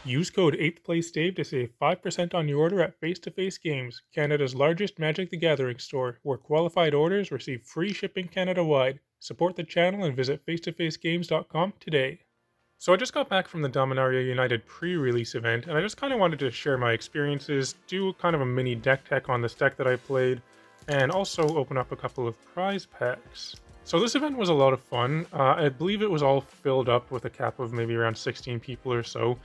Use code 8th Place Dave to save 5% on your order at Face to Face Games, Canada's largest Magic the Gathering store, where qualified orders receive free shipping Canada wide. Support the channel and visit facetofacegames.com today. So I just got back from the Dominaria United pre-release event, and I just kind of wanted to share my experiences, do kind of a mini deck tech on this deck that I played, and also open up a couple of prize packs. So this event was a lot of fun. I believe it was all filled up with a cap of maybe around 16 people or so.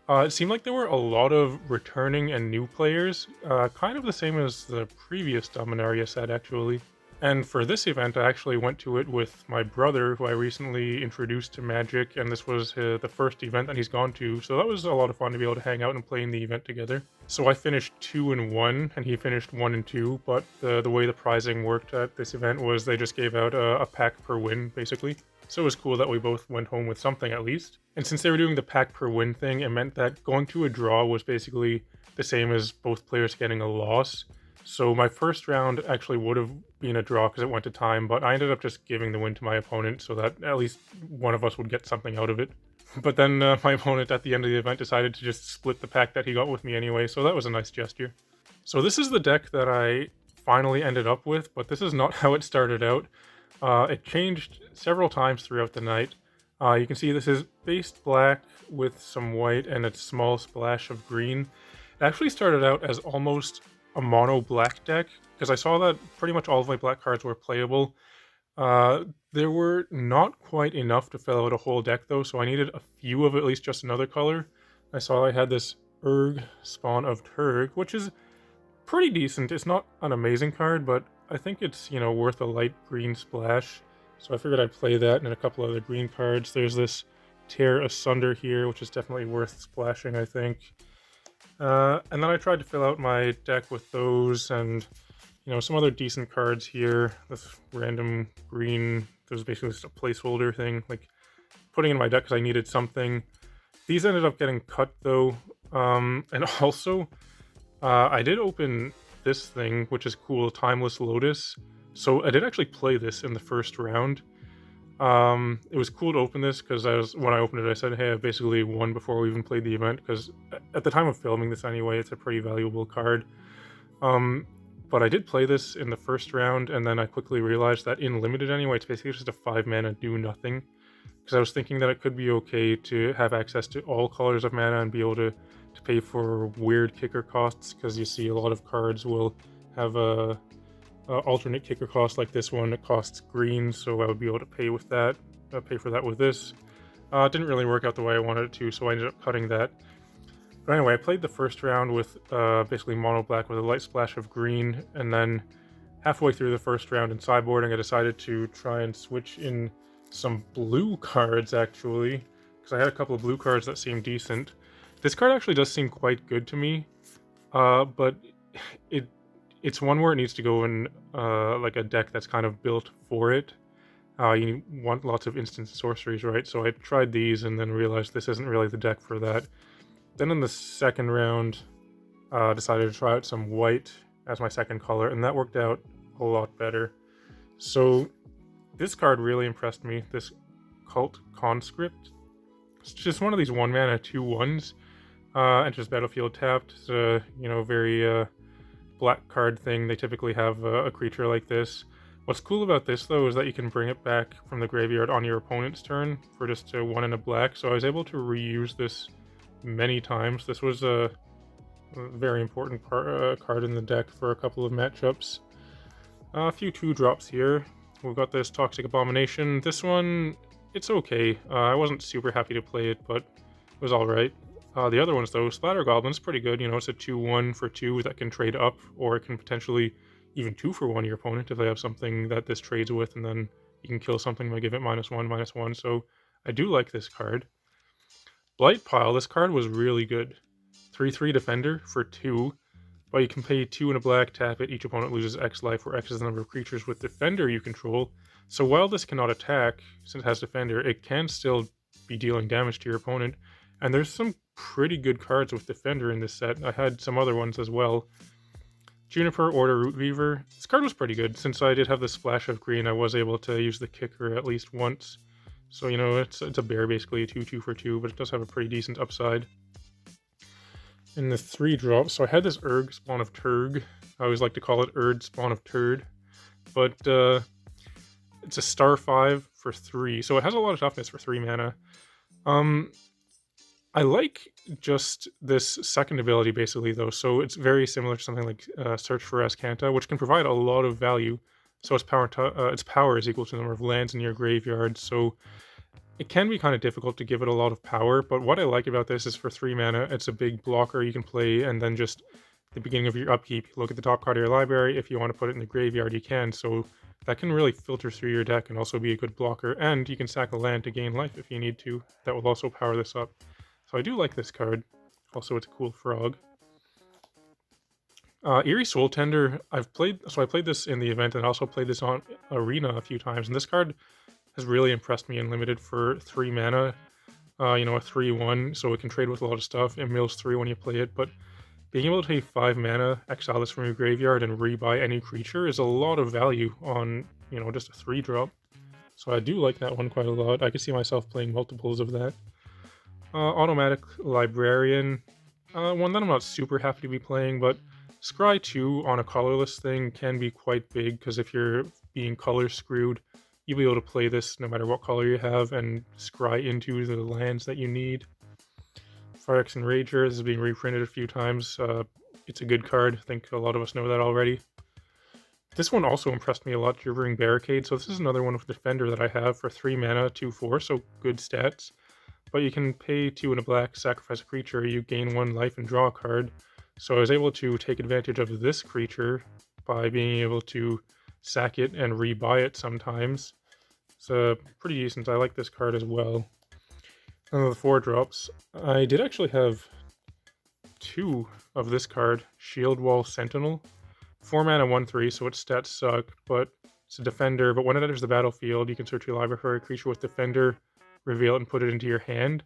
It seemed like there were a lot of returning and new players, kind of the same as the previous Dominaria set actually. And for this event, I actually went to it with my brother, who I recently introduced to Magic, and this was the first event that he's gone to, so that was a lot of fun to be able to hang out and play in the event together. So I finished 2-1, and he finished 1-2, but the way the prizing worked at this event was they just gave out a pack per win, basically. So it was cool that we both went home with something at least. And since they were doing the pack per win thing, it meant that going to a draw was basically the same as both players getting a loss. So my first round actually would have been a draw because it went to time, but I ended up just giving the win to my opponent so that at least one of us would get something out of it. But then my opponent at the end of the event decided to just split the pack that he got with me anyway, so that was a nice gesture. So this is the deck that I finally ended up with, but this is not how it started out. It changed several times throughout the night. You can see this is base black with some white and a small splash of green. It actually started out as almost a mono black deck, because I saw that pretty much all of my black cards were playable. There were not quite enough to fill out a whole deck though, so I needed a few of at least just another color. I saw I had this Urg Spawn of Turg, which is pretty decent. It's not an amazing card, but I think it's, you know, worth a light green splash. So I figured I'd play that and a couple other green cards. There's this Tear Asunder here, which is definitely worth splashing, I think. And then I tried to fill out my deck with those and, you know, some other decent cards here. This random green, this was basically just a placeholder thing, like putting in my deck because I needed something. These ended up getting cut though. And also, I did open this thing, which is cool, Timeless Lotus. So I did actually play this in the first round. It was cool to open this because when I opened it, I said, hey, I basically won before we even played the event, because at the time of filming this anyway, it's a pretty valuable card. But I did play this in the first round, and then I quickly realized that in limited anyway, it's basically just a 5-mana do nothing. Because I was thinking that it could be okay to have access to all colors of mana and be able to pay for weird kicker costs, because you see a lot of cards will have a alternate kicker cost like this one. It costs green, so I would be able to pay with that, pay for that with this. It didn't really work out the way I wanted it to, so I ended up cutting that. But anyway, I played the first round with basically mono black with a light splash of green, and then halfway through the first round in sideboarding, I decided to try and switch in some blue cards actually, because I had a couple of blue cards that seemed decent. This card actually does seem quite good to me, but it's one where it needs to go in like a deck that's kind of built for it. You want lots of instant sorceries, right? So I tried these and then realized this isn't really the deck for that. Then in the second round, decided to try out some white as my second color, and that worked out a lot better. So this card really impressed me, this Cult Conscript. It's just one of these 1-mana 2/1s. Enters battlefield tapped. It's a, you know, very black card thing. They typically have a creature like this. What's cool about this though is that you can bring it back from the graveyard on your opponent's turn for just 1 and a black, so I was able to reuse this many times. This was a very important card in the deck for a couple of matchups. A few 2-drops here. We've got this Toxic Abomination. This one, it's okay. I wasn't super happy to play it, but it was alright. The other ones though, Splatter Goblin's pretty good. You know, it's a 2/1 for 2 that can trade up, or it can potentially even 2 for 1 your opponent if they have something that this trades with, and then you can kill something by give it -1/-1. So I do like this card. Blight Pile, this card was really good. 3/3 Defender for 2, but you can pay 2 and a black, tap it, each opponent loses X life, where X is the number of creatures with Defender you control. So while this cannot attack, since it has Defender, it can still be dealing damage to your opponent. And there's some pretty good cards with Defender in this set. I had some other ones as well. Juniper, Order, Root Weaver. This card was pretty good. Since I did have the splash of green, I was able to use the kicker at least once. So, you know, it's a bear, basically, a 2/2 for 2, but it does have a pretty decent upside. in the 3-drop. So I had this Erg Spawn of Turg. I always like to call it Erd Spawn of Turd. But it's a star 5 for 3. So it has a lot of toughness for 3 mana. I like just this second ability basically though. So it's very similar to something like Search for Azcanta, which can provide a lot of value. So its power is equal to the number of lands in your graveyard. So it can be kind of difficult to give it a lot of power, but what I like about this is for 3 mana, it's a big blocker you can play, and then just at the beginning of your upkeep, look at the top card of your library. If you want to put it in the graveyard, you can. So that can really filter through your deck and also be a good blocker, and you can sack a land to gain life if you need to. That will also power this up. So I do like this card. Also, it's a cool frog. Eerie Soul Tender, I played this in the event and also played this on Arena a few times, and this card has really impressed me in Limited for 3 mana. A 3-1, so it can trade with a lot of stuff. It mills 3 when you play it, but being able to pay 5 mana, exile this from your graveyard, and rebuy any creature is a lot of value on, just a 3-drop. So I do like that one quite a lot. I could see myself playing multiples of that. Automatic Librarian, one that I'm not super happy to be playing, but Scry 2 on a colorless thing can be quite big, because if you're being color screwed, you'll be able to play this no matter what color you have and scry into the lands that you need. Phyrex Enrager, this is being reprinted a few times. It's a good card. I think a lot of us know that already. This one also impressed me a lot, Shivering Barricade. So this is another one with Defender that I have for 3 mana, 2/4, so good stats. But you can pay 2 and a black, sacrifice a creature, you gain 1 life and draw a card. So I was able to take advantage of this creature by being able to sack it and rebuy it sometimes. It's pretty decent. I like this card as well. And the 4-drops. I did actually have 2 of this card, Shield Wall Sentinel. 4 mana, 1/3, so its stats suck, but it's a defender. But when it enters the battlefield, you can search your library for a creature with defender, reveal it, and put it into your hand.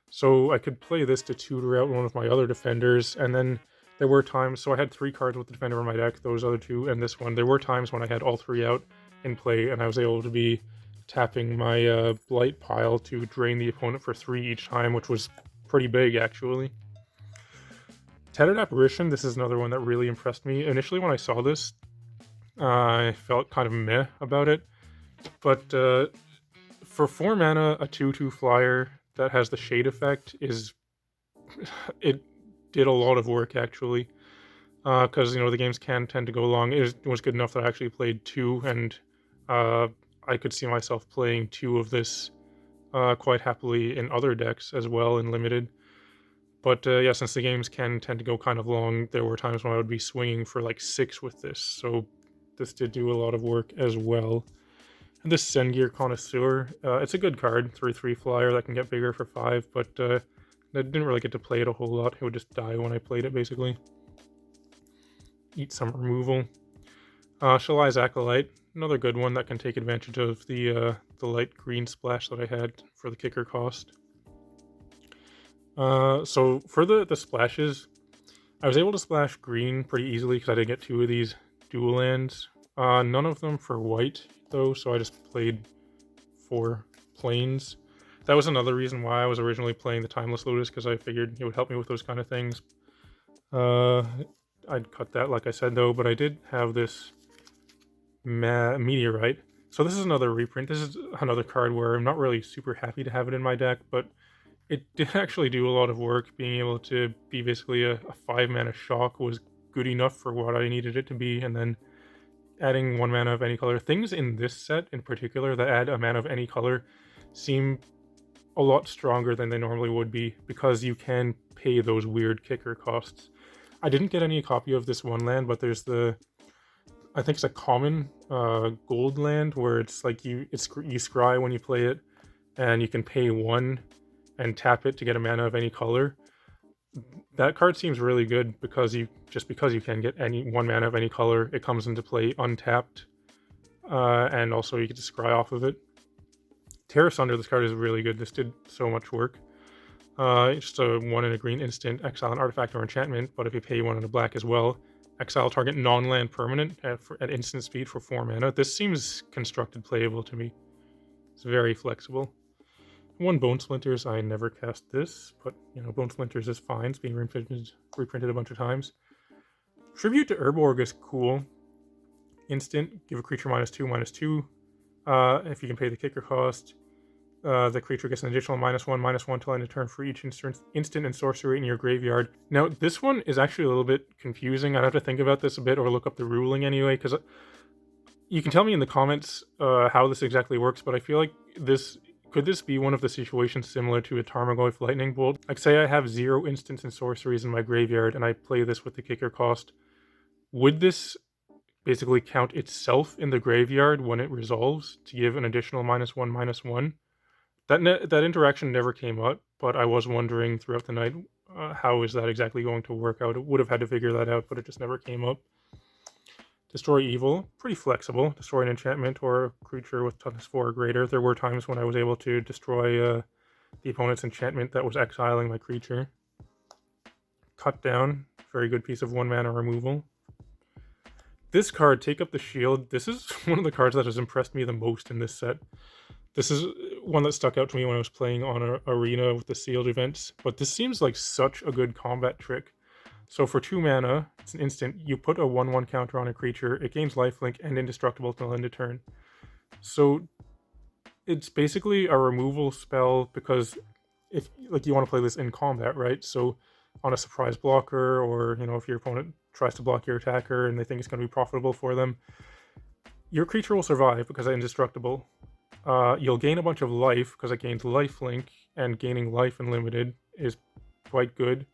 So I could play this to tutor out one of my other defenders, and then there were times, so I had 3 cards with the defender in my deck, those other 2, and this one. There were times when I had all 3 out in play, and I was able to be tapping my Blight pile to drain the opponent for 3 each time, which was pretty big, actually. Tattered Apparition, this is another one that really impressed me. Initially, when I saw this, I felt kind of meh about it, but for 4 mana, a 2/2 flyer that has the Shade effect it did a lot of work, actually, because, the games can tend to go long. It was good enough that I actually played 2, and I could see myself playing 2 of this quite happily in other decks as well in Limited. But yeah, since the games can tend to go kind of long, there were times when I would be swinging for like 6 with this, so this did do a lot of work as well. And this Sengir Connoisseur, it's a good card, 3/3 flyer that can get bigger for 5, but I didn't really get to play it a whole lot. It would just die when I played it, basically. Eat some removal. Shalai's Acolyte, another good one that can take advantage of the light green splash that I had for the kicker cost. So for the splashes, I was able to splash green pretty easily because I did get 2 of these dual lands. None of them for white, though, so I just played 4 plains. That was another reason why I was originally playing the Timeless Lotus, because I figured it would help me with those kind of things. I'd cut that, like I said, though, but I did have this Meteorite. So this is another reprint. This is another card where I'm not really super happy to have it in my deck, but it did actually do a lot of work. Being able to be basically a 5 mana shock was good enough for what I needed it to be, and then adding 1 mana of any color. Things in this set in particular that add a mana of any color seem a lot stronger than they normally would be, because you can pay those weird kicker costs. I didn't get any copy of this one land, but there's I think it's a common gold land where it's like you scry when you play it, and you can pay 1 and tap it to get a mana of any color. That card seems really good because you can get any 1 mana of any color, it comes into play untapped, and also you get to scry off of it. Terra Sunder, this card is really good. This did so much work. It's just a 1 and a green instant, exile an artifact or enchantment, but if you pay 1 and a black as well, exile target non-land permanent at instant speed for 4 mana. This seems constructed playable to me. It's very flexible. 1 Bone Splinters. I never cast this, but you know, Bone Splinters is fine. It's being reprinted a bunch of times. Tribute to Urborg is cool. Instant, give a creature -2/-2. If you can pay the kicker cost, the creature gets an additional -1/-1 till end of turn for each instant and sorcery in your graveyard. Now, this one is actually a little bit confusing. I'd have to think about this a bit or look up the ruling anyway, because you can tell me in the comments how this exactly works, but I feel like could this be one of the situations similar to a Tarmogoyf Lightning Bolt? Like, say I have 0 instants and sorceries in my graveyard, and I play this with the kicker cost. Would this basically count itself in the graveyard when it resolves to give an additional -1/-1? That interaction never came up, but I was wondering throughout the night, how is that exactly going to work out? It would have had to figure that out, but it just never came up. Destroy Evil, pretty flexible. Destroy an enchantment or a creature with toughness 4 or greater. There were times when I was able to destroy the opponent's enchantment that was exiling my creature. Cut Down, very good piece of 1 mana removal. This card, Take Up the Shield, this is one of the cards that has impressed me the most in this set. This is one that stuck out to me when I was playing on an arena with the sealed events, but this seems like such a good combat trick. So for 2 mana, it's an instant, you put a 1/1 counter on a creature, it gains lifelink and indestructible till end of turn. So it's basically a removal spell because if like you want to play this in combat, right? So on a surprise blocker, or you know, if your opponent tries to block your attacker and they think it's going to be profitable for them, your creature will survive because it's indestructible. You'll gain a bunch of life because it gains lifelink, and gaining life unlimited is quite good.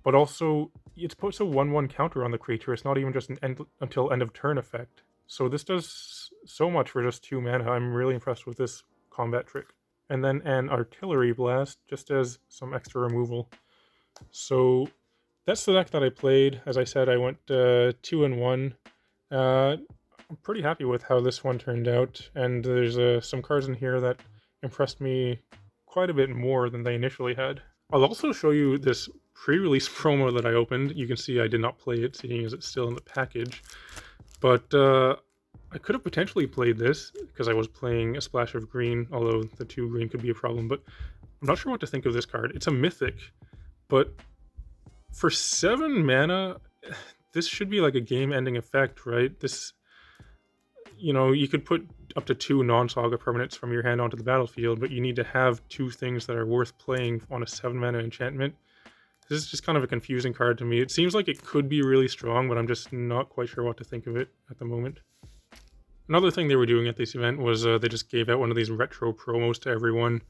But also, it puts a 1/1 counter on the creature. It's not even just an until end of turn effect. So this does so much for just 2 mana. I'm really impressed with this combat trick. And then an Artillery Blast, just as some extra removal. So that's the deck that I played. As I said, I went 2-1. I'm pretty happy with how this one turned out, and there's some cards in here that impressed me quite a bit more than they initially had. I'll also show you this pre-release promo that I opened. You can see I did not play it, seeing as it's still in the package, but I could have potentially played this because I was playing a splash of green, although the 2 green could be a problem, but I'm not sure what to think of this card. It's a mythic, but for 7 mana, this should be like a game-ending effect, right? This, you know, you could put up to 2 non-saga permanents from your hand onto the battlefield, but you need to have 2 things that are worth playing on a 7 mana enchantment. This is just kind of a confusing card to me. It seems like it could be really strong, but I'm just not quite sure what to think of it at the moment. Another thing they were doing at this event was they just gave out one of these retro promos to everyone.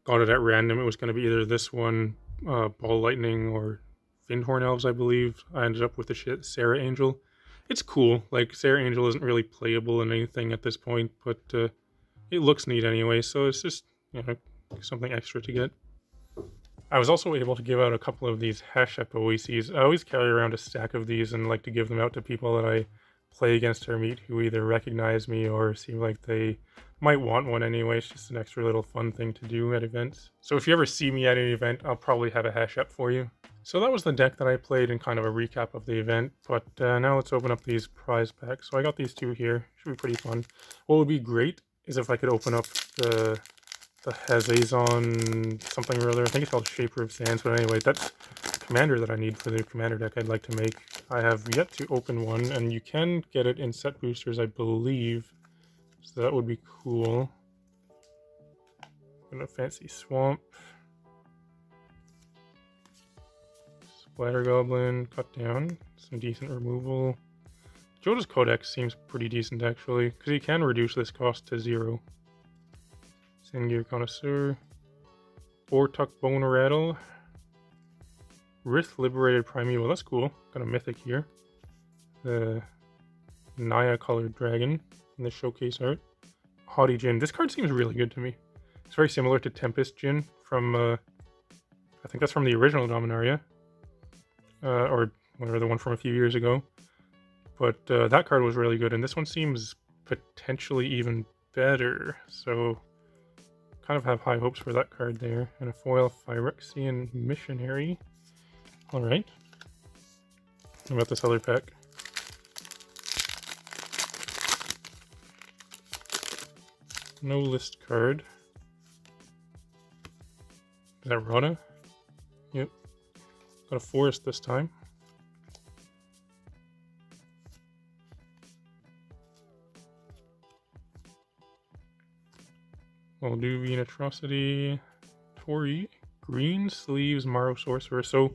Got it at random. It was going to be either this one, Ball Lightning, or Vindhorn Elves, I believe. I ended up with the Sarah Angel. It's cool. Like, Sarah Angel isn't really playable in anything at this point, but it looks neat anyway, so it's just, you know, something extra to get. I was also able to give out a couple of these Hashep OECs. I always carry around a stack of these and like to give them out to people that I play against or meet who either recognize me or seem like they might want one anyway. It's just an extra little fun thing to do at events. So if you ever see me at an event, I'll probably have a Hashep for you. So that was the deck that I played and kind of a recap of the event, but now let's open up these prize packs. So I got these 2 here. Should be pretty fun. What would be great is if I could open up the Hazazon something or other. I think it's called Shaper of Sands, but anyway, that's the commander that I need for the commander deck I'd like to make. I have yet to open one, and you can get it in set boosters, I believe, so that would be cool. Got a fancy Swamp. Splatter Goblin, Cut Down, some decent removal. Joda's Codex seems pretty decent actually, because you can reduce this cost to 0. Sandgear Connoisseur, Ortuck Bone Rattle, Rith Liberated Primeval, that's cool. Got a mythic here. The Naya Colored Dragon in the showcase art. Haughty Djinn, this card seems really good to me. It's very similar to Tempest Djinn from, I think that's from the original Dominaria. Or whatever, the one from a few years ago. But that card was really good, and this one seems potentially even better. So kind of have high hopes for that card there. And a foil Phyrexian Missionary. Alright. What about this other pack? No list card. Is that Rana? Yep. Got a forest this time. I'll do an Atrocity, Tori, Green Sleeves, Morrow Sorcerer. So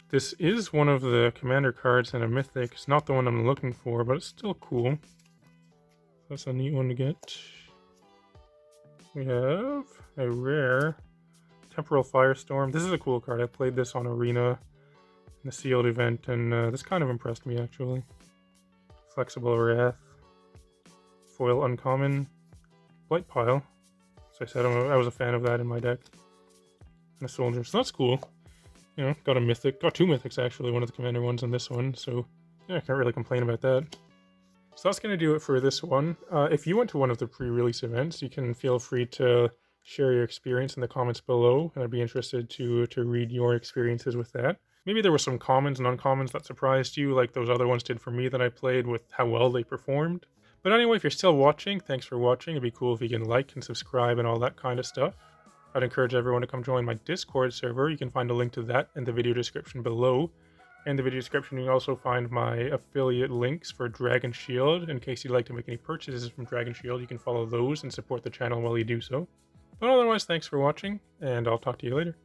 this is one of the commander cards in a mythic. It's not the one I'm looking for, but it's still cool. That's a neat one to get. We have a rare Temporal Firestorm. This is a cool card. I played this on Arena in the sealed event, and this kind of impressed me actually. Flexible Wrath, foil uncommon, Blight Pile. As I said, I was a fan of that in my deck. And a soldier, so that's cool. You know, got a mythic, got two mythics actually, one of the commander ones and this one, so yeah, I can't really complain about that. So that's going to do it for this one. If you went to one of the pre-release events, you can feel free to share your experience in the comments below, and I'd be interested to read your experiences with that. Maybe there were some commons and uncommons that surprised you, like those other ones did for me that I played, with how well they performed. But anyway, if you're still watching, thanks for watching. It'd be cool if you can like and subscribe and all that kind of stuff. I'd encourage everyone to come join my Discord server. You can find a link to that in the video description below. In the video description, you can also find my affiliate links for Dragon Shield. In case you'd like to make any purchases from Dragon Shield, you can follow those and support the channel while you do so. But otherwise, thanks for watching, and I'll talk to you later.